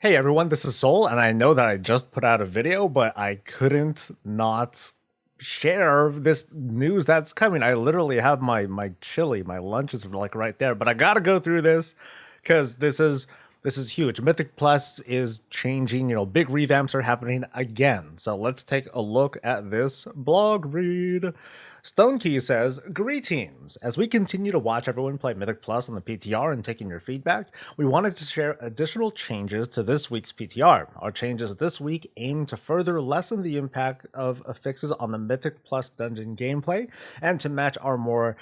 Hey everyone, this is Soul, and I know that I just put out a video, but I couldn't not share this news that's coming. I literally have my chili, my lunch is like right there, but I gotta go through this because this is huge. Mythic Plus is changing, big revamps are happening again. So let's take a look at this blog read. Stonekey says, "Greetings. As we continue to watch everyone play Mythic Plus on the PTR and taking your feedback, we wanted to share additional changes to this week's PTR. Our changes this week aim to further lessen the impact of affixes on the Mythic Plus dungeon gameplay and to match our more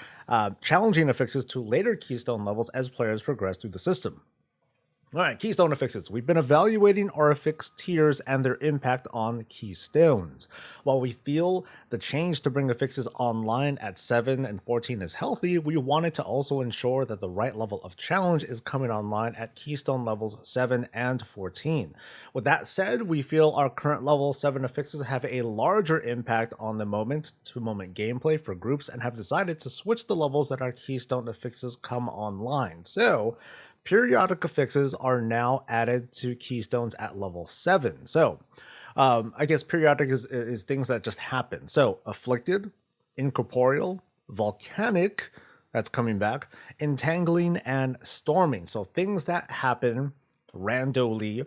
challenging affixes to later keystone levels as players progress through the system." All right, keystone affixes. We've been evaluating our affix tiers and their impact on keystones. While we feel the change to bring affixes online at 7 and 14 is healthy, we wanted to also ensure that the right level of challenge is coming online at keystone levels 7 and 14. With that said, we feel our current level 7 affixes have a larger impact on the moment-to-moment gameplay for groups and have decided to switch the levels that our keystone affixes come online. So, periodic affixes are now added to keystones at level 7. So, I guess periodic is things that just happen. So, afflicted, incorporeal, volcanic, that's coming back, entangling, and storming. So, things that happen randomly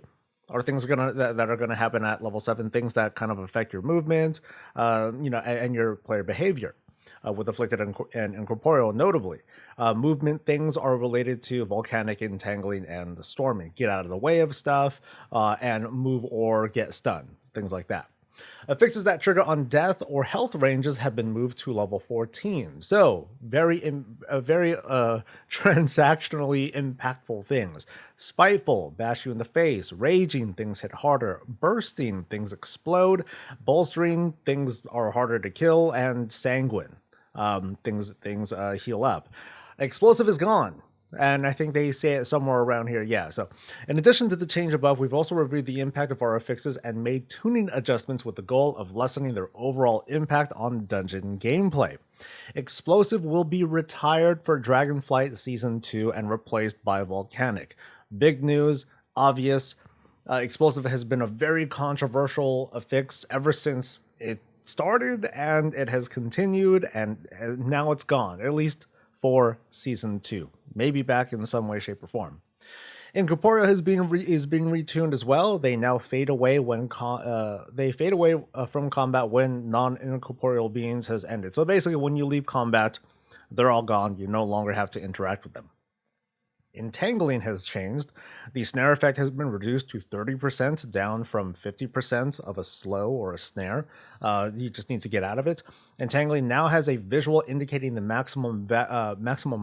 are things that are gonna happen at level 7. Things that kind of affect your movement, and your player behavior. With afflicted and incorporeal, notably. Movement things are related to volcanic, entangling, and storming. Get out of the way of stuff, and move or get stunned, things like that. Affixes that trigger on death or health ranges have been moved to level 14. So, very transactionally impactful things. Spiteful, bash you in the face. Raging, things hit harder. Bursting, things explode. Bolstering, things are harder to kill. And sanguine, things heal up. Explosive is gone. And I think they say it somewhere around here. Yeah, so in addition to the change above, we've also reviewed the impact of our affixes and made tuning adjustments with the goal of lessening their overall impact on dungeon gameplay. Explosive will be retired for Dragonflight Season 2 and replaced by Volcanic. Big news, obvious. Explosive has been a very controversial affix ever since it started, and it has continued, and now it's gone, at least for Season 2. Maybe back in some way, shape, or form. Incorporeal is being retuned as well. They now fade away when from combat when non-incorporeal beings has ended. So basically, when you leave combat, they're all gone. You no longer have to interact with them. Entangling has changed. The snare effect has been reduced to 30%, down from 50% of a slow or a snare. You just need to get out of it. Entangling now has a visual indicating the maximum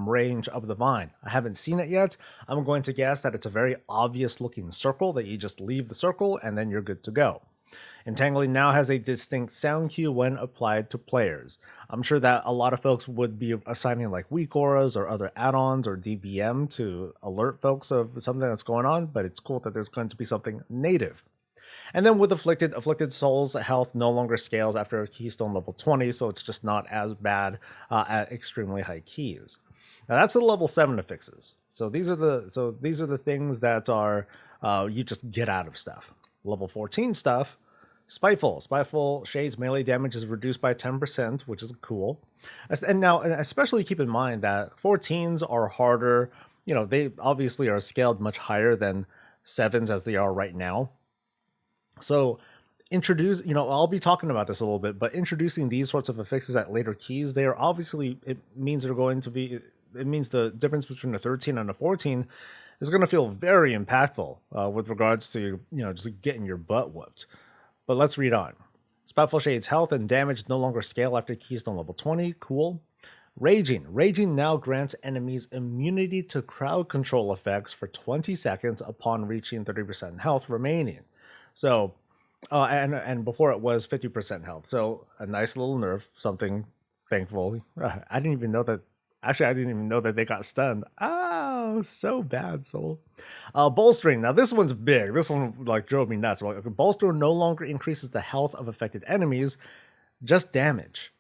range of the vine. I haven't seen it yet. I'm going to guess that it's a very obvious looking circle that you just leave the circle and then you're good to go. Entangling now has a distinct sound cue when applied to players. I'm sure that a lot of folks would be assigning like weak auras or other add-ons or DBM to alert folks of something that's going on, but it's cool that there's going to be something native. And then with afflicted souls health no longer scales after keystone level 20, so it's just not as bad at extremely high keys. Now that's the level 7 affixes. So these are the things that are you just get out of stuff. Level 14 stuff. Spiteful Shades melee damage is reduced by 10%, which is cool. And now, especially keep in mind that 14s are harder. They obviously are scaled much higher than 7s as they are right now. So, I'll be talking about this a little bit, but introducing these sorts of affixes at later keys, it means the difference between a 13 and a 14 is going to feel very impactful with regards to, just getting your butt whooped. But let's read on. Spiteful Shade's health and damage no longer scale after keystone level 20. Cool. Raging. Raging now grants enemies immunity to crowd control effects for 20 seconds upon reaching 30% health remaining. So, and before it was 50% health. So a nice little nerf, something thankful. I didn't even know that they got stunned. Oh, so bad, Soul. Bolstering. Now this one's big. This one drove me nuts. Bolster no longer increases the health of affected enemies, just damage.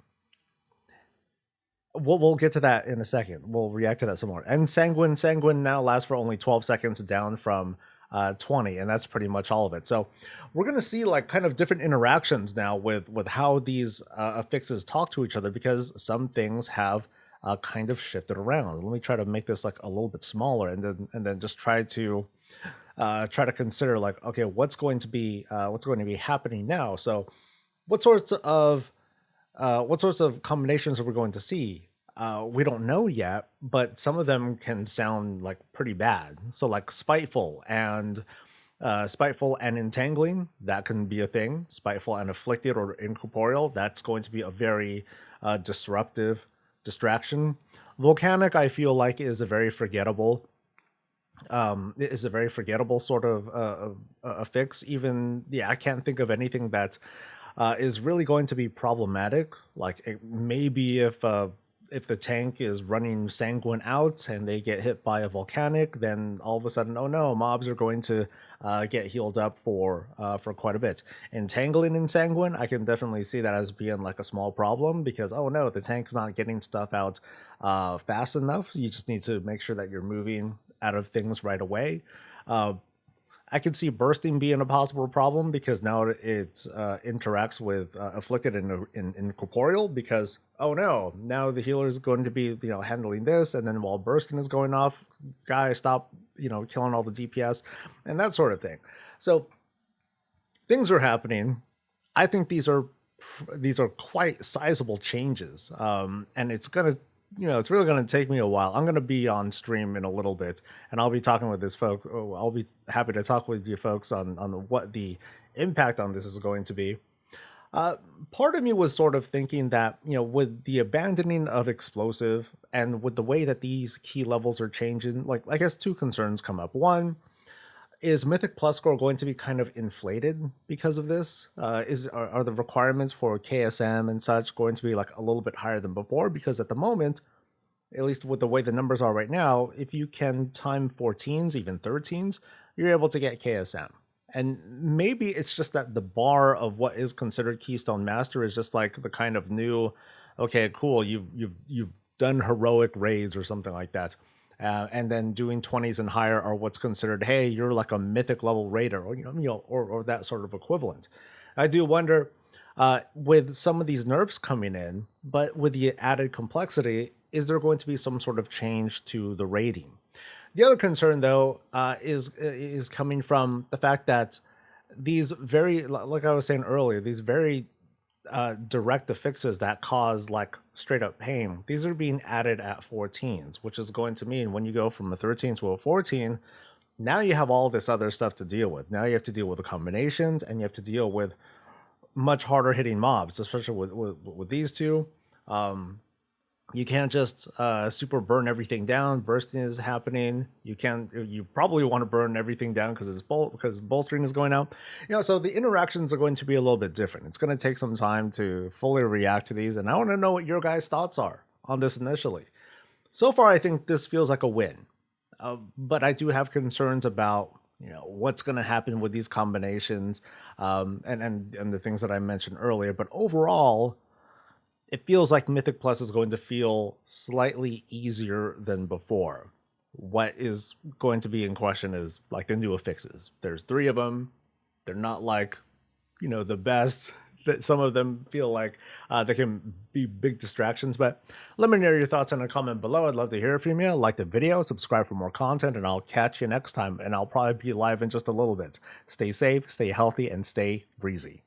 We'll get to that in a second. We'll react to that some more. And sanguine now lasts for only 12 seconds, down from 20, and that's pretty much all of it. So we're going to see like kind of different interactions now with how these affixes talk to each other, because some things have kind of shifted around. Let me try to make this like a little bit smaller, and then just try to consider like, okay, what's going to be happening now. So what sorts of combinations are we going to see? We don't know yet, but some of them can sound like pretty bad. So like spiteful and entangling, that can be a thing. Spiteful and afflicted or incorporeal, that's going to be a very disruptive distraction. Volcanic, I feel like, is a very forgettable sort of affix. Even, yeah, I can't think of anything that is really going to be problematic. Like maybe if the tank is running sanguine out and they get hit by a volcanic, then all of a sudden, oh no, mobs are going to get healed up for quite a bit. Entangling in sanguine, I can definitely see that as being like a small problem, because oh no, the tank's not getting stuff out fast enough. You just need to make sure that you're moving out of things right away. I could see bursting being a possible problem, because now it interacts with afflicted and incorporeal, because oh no, now the healer is going to be handling this, and then while bursting is going off, guys stop killing all the DPS and that sort of thing. So things are happening. I think these are quite sizable changes, and it's gonna it's really going to take me a while. I'm going to be on stream in a little bit, and I'll be talking with this folk. I'll be happy to talk with you folks on what the impact on this is going to be. Part of me was sort of thinking that, with the abandoning of explosive and with the way that these key levels are changing, like, I guess two concerns come up. One, is Mythic Plus score going to be kind of inflated because of this? Are the requirements for KSM and such going to be like a little bit higher than before? Because at the moment, at least with the way the numbers are right now, if you can time 14s, even 13s, you're able to get KSM. And maybe it's just that the bar of what is considered Keystone Master is just like the kind of new, okay, cool, you've done heroic raids or something like that. And then doing 20s and higher are what's considered, hey, you're like a mythic level raider, or that sort of equivalent. I do wonder, with some of these nerfs coming in, but with the added complexity, is there going to be some sort of change to the rating? The other concern, though, is coming from the fact that these very, like I was saying earlier, these very direct affixes that cause like straight up pain, these are being added at 14s, which is going to mean when you go from a 13 to a 14, now you have all this other stuff to deal with. Now you have to deal with the combinations, and you have to deal with much harder hitting mobs, especially with these two. You can't just super burn everything down. Bursting is happening. You probably want to burn everything down because bolstering is going out. So the interactions are going to be a little bit different. It's going to take some time to fully react to these, and I want to know what your guys' thoughts are on this initially. So far, I think this feels like a win, but I do have concerns about what's going to happen with these combinations, and the things that I mentioned earlier. But overall, it feels like Mythic Plus is going to feel slightly easier than before. What is going to be in question is like the new affixes. There's 3 of them. They're not like, the best. That some of them feel like they can be big distractions. But let me know your thoughts in a comment below. I'd love to hear from you. Like the video, subscribe for more content, and I'll catch you next time. And I'll probably be live in just a little bit. Stay safe, stay healthy, and stay breezy.